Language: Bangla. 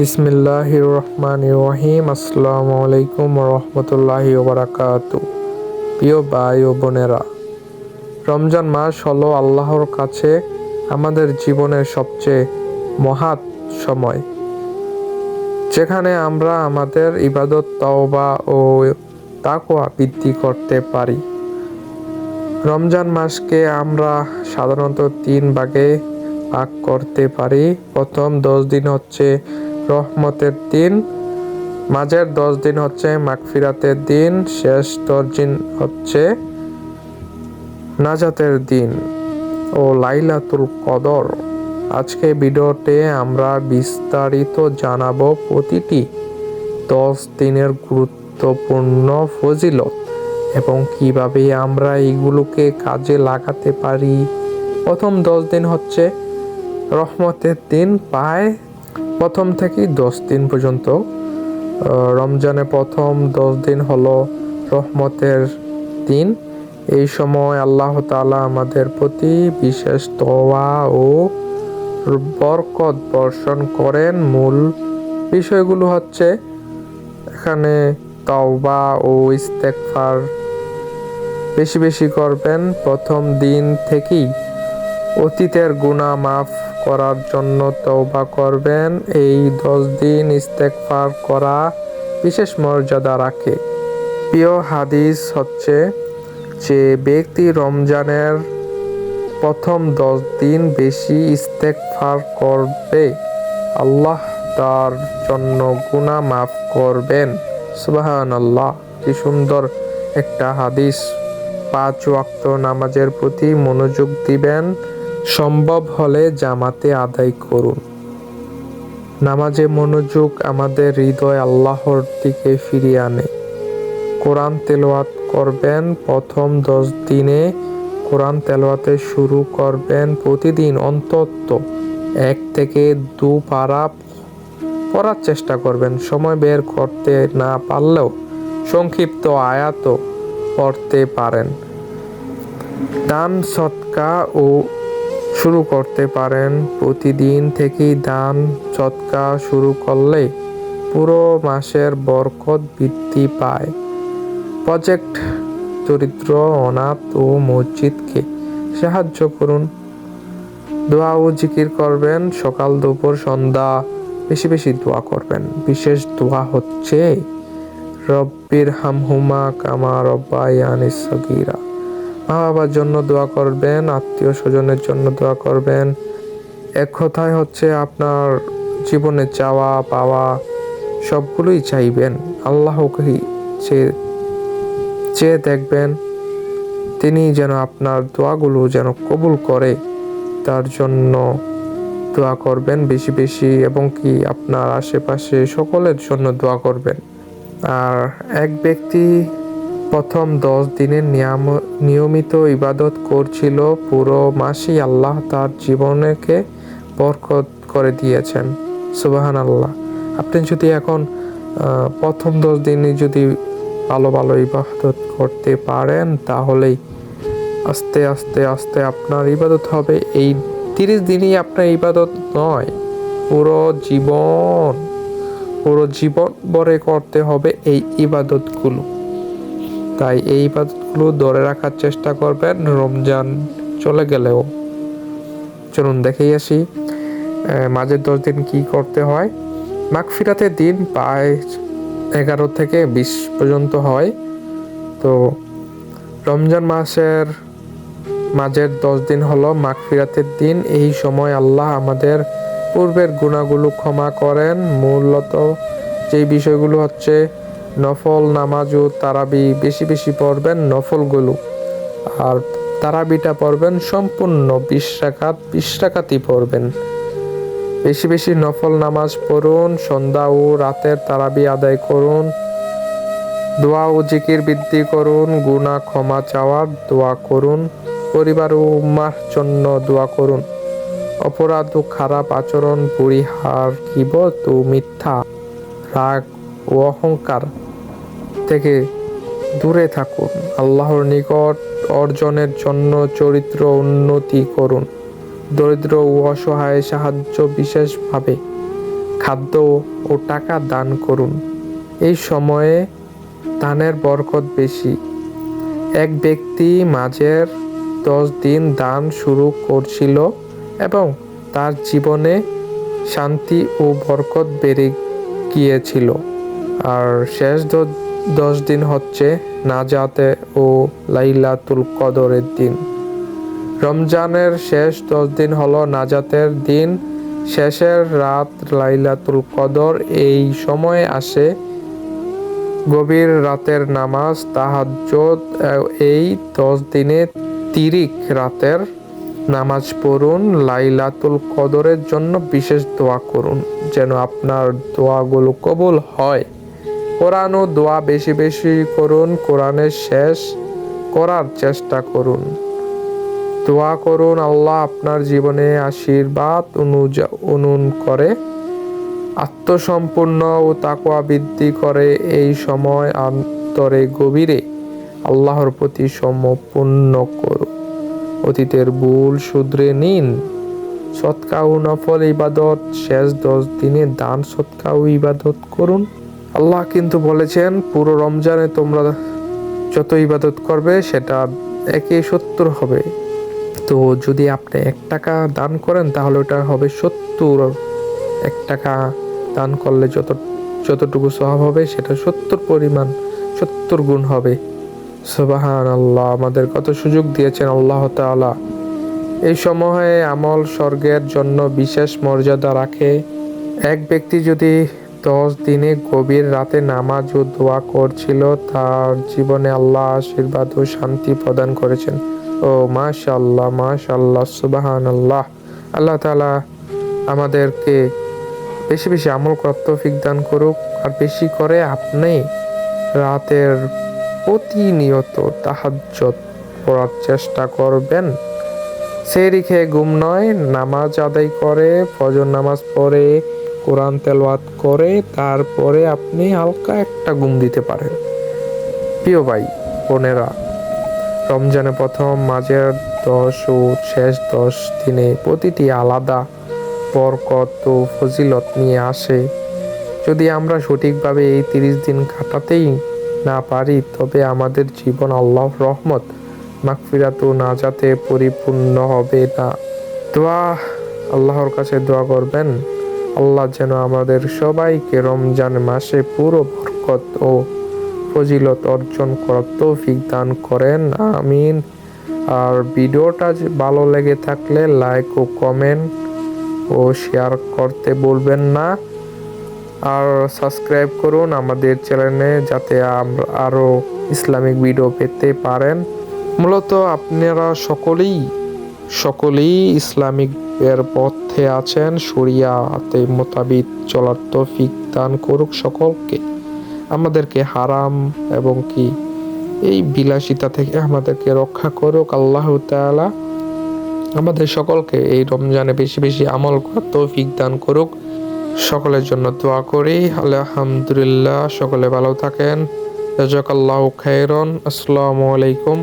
বিসমিল্লাহির রহমানির রহিম। আসসালামু আলাইকুম রহমতুল্লাহি ওবারাকাতু। প্রিয় ভাই ও বোনেরা, রমজান মাস হলো আল্লাহর কাছে আমাদের জীবনের সবচেয়ে মহৎ সময়, যেখানে আমরা আমাদের ইবাদত, তওবা ও তাকওয়া বৃদ্ধি করতে পারি। রমজান মাসকে আমরা সাধারণত 3 ভাগে ভাগ করতে পারি। প্রথম 10 দিন হচ্ছে রহমতের দিন, মাঝের 10 দিন হচ্ছে মাগফিরাতের দিন, শেষ 10 দিন হচ্ছে নাজাতের দিন ও লাইলাতুল কদর। আজকে ভিডিওতে আমরা বিস্তারিত জানাবো প্রতিটি 10 দিনের গুরুত্বপূর্ণ ফজিলত এবং কিভাবে আমরা এগুলোকে কাজে লাগাতে পারি। প্রথম 10 দিন হচ্ছে রহমতের দিন, পায় প্রথম থেকে 10 দিন পর্যন্ত। রমজানের প্রথম 10 দিন হলো রহমতের দিন। এই সময় আল্লাহ তাআলা আমাদের প্রতি বিশেষ দোয়া ও বরকত বর্ষণ করেন। মূল বিষয়গুলো হচ্ছে এখানে তওবা ও ইস্তেগফার বেশি বেশি করবেন। প্রথম দিন থেকেই অতীতের গুনাহ মাফ করার জন্য তওবা করবেন। এই 10 দিন ইস্তেগফার করা বিশেষ মর্যাদা রাখে। প্রিয় হাদিস হচ্ছে যে ব্যক্তি রমজানের প্রথম 10 দিন বেশি ইস্তেগফার করবে, আল্লাহ তার জন্য গুনাহ মাফ করবেন। সুবহানাল্লাহ, কি সুন্দর একটা হাদিস। 5 ওয়াক্ত নামাজের প্রতি মনোযোগ দিবেন, সম্ভব হলে জামাতে আদায় করুন। নামাজে মনোযোগ আমাদের হৃদয় আল্লাহর দিকে ফিরিয়ে আনে। কোরআন তেলাওয়াত করবেন। প্রথম 10 দিনে কোরআন তেলাওয়াতে শুরু করবেন। প্রতিদিন অন্তত 1 থেকে 2 পারা পড়ার চেষ্টা করবেন। সময় বের করতে না পারলেও সংক্ষিপ্ত আয়াতও পড়তে পারেন। দান সদকা ও শুরু করতে পারেন। প্রতিদিন থেকেই দান সদকা শুরু করলে পুরো মাসের বরকত বৃদ্ধি পায়। প্রজেক্ট দরিদ্র, অনাথ ও মসজিদকে সাহায্য করুন। দোয়া ও জিকির করবেন। সকাল, দুপুর, সন্ধ্যা বেশি বেশি দোয়া করবেন। বিশেষ দোয়া হচ্ছে রব্বির হামহুমা কামা রব্বায়ানি সগীরা। মা বাবার জন্য দোয়া করবেন, আত্মীয় স্বজনের জন্য দোয়া করবেন। এক কথায় হচ্ছে আপনার জীবনে চাওয়া পাওয়া সবগুলোই চাইবেন। আল্লাহকে চেয়ে দেখবেন, তিনি যেন আপনার দোয়াগুলো যেন কবুল করে, তার জন্য দোয়া করবেন বেশি বেশি, এবং কি আপনার আশেপাশে সকলের জন্য দোয়া করবেন। আর এক ব্যক্তি প্রথম 10 দিনের নিয়মিত ইবাদত করছিল, পুরো মাসই আল্লাহ তার জীবনকে বরকত করে দিয়েছেন। সুবহানাল্লাহ। আপনি যদি এখন প্রথম 10 দিনই যদি ভালো ভালো ইবাদত করতে পারেন, তাহলেই আস্তে আস্তে আস্তে আপনার ইবাদত হবে। এই 30 দিনই আপনার ইবাদত নয়, পুরো জীবন ভরে করতে হবে এই ইবাদতগুলো। তাই এই ইবাদতগুলো ধরে রাখার চেষ্টা করবেন রমজান চলে গেলেও। চলুন দেখেই আসি মাঝের 10 দিন কি করতে হয়। মাগফিরাতের দিন প্রায় 11 থেকে 20 পর্যন্ত হয়। তো রমজান মাসের মাঝের 10 দিন হলো মাগফিরাতের দিন। এই সময় আল্লাহ আমাদের পূর্বের গুনাহগুলো ক্ষমা করেন। মূলত যেই বিষয়গুলো হচ্ছে নফল নামাজ ও তারাবি বেশি বেশি পড়বেন নফলগুলো, আর তারাবিটা পড়বেন সম্পূর্ণ 20 রাকাতই পড়বেন। বেশি বেশি নফল নামাজ পড়ুন। সন্ধ্যা ও রাতের তারাবি আদায় করুন। দোয়া ও জিকির বৃদ্ধি করুন। গুনাহ ক্ষমা চাওয়ার দোয়া করুন। পরিবার ও উম্মাহর জন্য দোয়া করুন। অপরাধ ও খারাপ আচরণ, পরিহার, গীবত ও মিথ্যা, রাগ ও অহংকার থেকে দূরে থাকুন। আল্লাহর নিকট অর্জনের জন্য চরিত্র উন্নতি করুন। দরিদ্র ও অসহায় সাহায্য বিশেষভাবে খাদ্য ও টাকা দান করুন। এই সময়ে দানের বরকত বেশি। এক ব্যক্তি মাঝের 10 দিন দান শুরু করছিল এবং তার জীবনে শান্তি ও বরকত বেড়ে গিয়েছিল। আর শেষ 10 দিন হচ্ছে নাজাতে ও লাইলাতুল কদরের দিন। রমজানের শেষ 10 দিন হলো নাজাতের দিন, শেষের রাত লাইলাতুল কদর। এই সময় আসে গভীর রাতের নামাজ, তাহাজ্জুদ। এই 10 দিনে তিরিক রাতের নামাজ পড়ুন। লাইলাতুল কদরের জন্য বিশেষ দোয়া করুন যেন আপনার দোয়াগুলো কবুল হয়। কোরআন ও দোয়া বেশি বেশি করুন। কোরআনের শেষ করার চেষ্টা করুন। দোয়া করুন আল্লাহ আপনার জীবনে আশীর্বাদ উনুন করে, আত্মসম্পূর্ণ ও তাকওয়া বৃদ্ধি করে। এই সময় অন্তরে গভীরে আল্লাহর প্রতি সমর্পণ করুন। অতীতের ভুল শুধরে নিন। সদকা ও নফল ইবাদত, শেষ 10 দিনে দান, সদকা ও ইবাদত করুন। আল্লাহ কিন্তু বলেছেন পুরো রমজানে তোমরা যত ইবাদত করবে সেটা 1/70 হবে। তো যদি আপনি 1 টাকা দান করেন তাহলে ওটা হবে 70। 1 টাকা দান করলে যতটুকু সওয়াব হবে সেটা 70 গুণ হবে। সুবহানাল্লাহ, আমাদের কত সুযোগ দিয়েছেন আল্লাহ তাআলা। এই সময়ে আমল স্বর্গের জন্য বিশেষ মর্যাদা রাখে। এক ব্যক্তি যদি 10 দিনে গভীর রাতে নামাজ ও দোয়া করছিল, তার জীবনে আল্লাহ আশীর্বাদ ও শান্তি প্রদান করেছেন। ও মাশাআল্লাহ, মাশাআল্লাহ, সুবহানাল্লাহ। আল্লাহ তাআলা আমাদেরকে বেশি বেশি আমল করার তৌফিক দান করুক। আর বেশি করে আপনি রাতের প্রতিনিয়ত তাহাজ্জুদ পড়ার চেষ্টা করবেন। সেহরি খেয়ে ঘুম নয়, নামাজ আদায় করে, ফজর নামাজ পড়ে, কোরআন তেলাওয়াত করে তারপরে আপনি হালকা একটা ঘুম দিতে পারেন। প্রিয় ভাই বোনেরা, রমজানের প্রথম, মাঝের 10 ও শেষ 10 দিনে প্রতিটি আলাদা বরকত ও ফজিলত নিয়ে আসে। যদি আমরা সঠিকভাবে এই 30 দিন কাটাতেই না পারি তবে আমাদের জীবন আল্লাহর রহমত, মাগফিরাত ও নাজাতে পরিপূর্ণ হবে না। আল্লাহর কাছে দোয়া করবেন আল্লাহ যেন আমাদের সবাইকে রমজান মাসে পুরো বরকত ও ফজিলত অর্জন করার তৌফিক দান করেন, আমিন। আর ভিডিওটা ভালো লেগে থাকলে লাইক ও কমেন্ট ও শেয়ার করতে ভুলবেন না। আর সাবস্ক্রাইব করুন আমাদের চ্যানেলে যাতে আমরা আরও ইসলামিক ভিডিও পেতে পারেন। মূলত আপনারা সকলেই ইসলামিক এর পথে আছেন। শরিয়াতে মোতাবিক চলার তৌফিক দান করুক সকলকে। আমাদেরকে হারাম এবং কি এই বিলাসিতা থেকে আমাদেরকে রক্ষা করুক আল্লাহ তাআলা। আমাদের সকলকে এই রমজানে বেশি বেশি আমল করার তৌফিক দান করুক। সকলের জন্য দোয়া করি। আলহামদুলিল্লাহ, সকলে ভালো থাকেন। জাযাকাল্লাহু খাইরান। আসসালামু আলাইকুম।